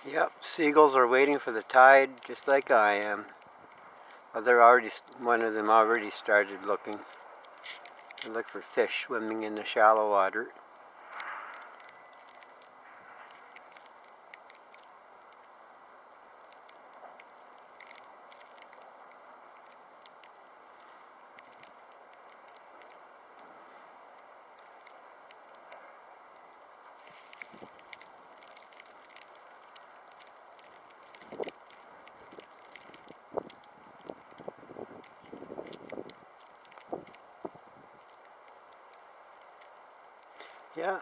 Yep, seagulls are waiting for the tide just like I am. Well, one of them already started looking to look for fish swimming in the shallow water. Yeah,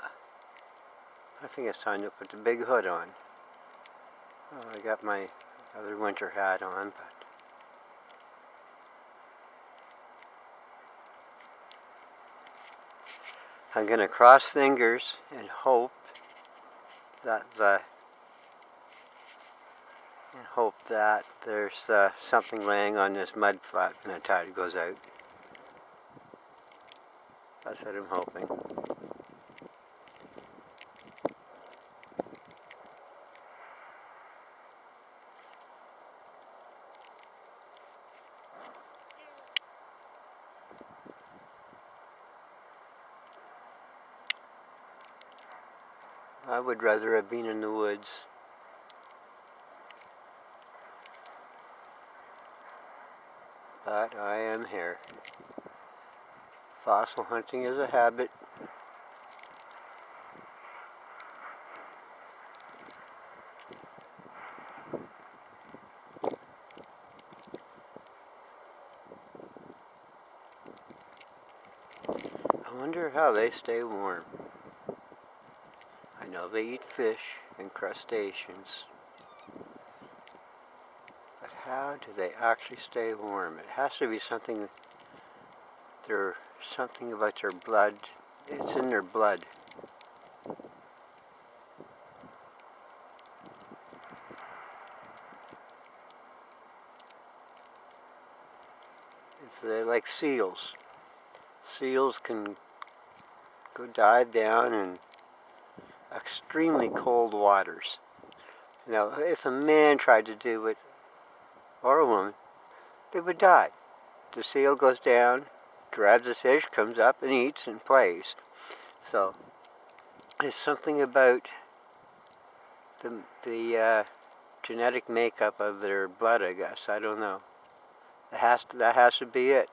I think it's time to put the big hood on. I got my other winter hat on, but I'm going to cross fingers and hope that there's something laying on this mud flat when the tide goes out. That's what I'm hoping. I would rather have been in the woods. But I am here. Fossil hunting is a habit. I wonder how they stay warm. I know they eat fish and crustaceans. But how do they actually stay warm? It has to be something about their blood. It's in their blood. They're like seals. Seals can go dive down in extremely cold waters. Now, if a man tried to do it, or a woman, they would die. The seal goes down, grabs the fish, comes up and eats and plays. So, there's something about the genetic makeup of their blood, I guess. I don't know. That has to be it,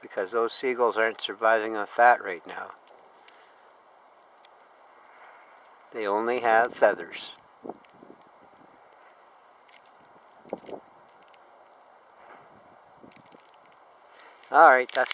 because those seagulls aren't surviving on fat right now. They only have feathers. All right, that's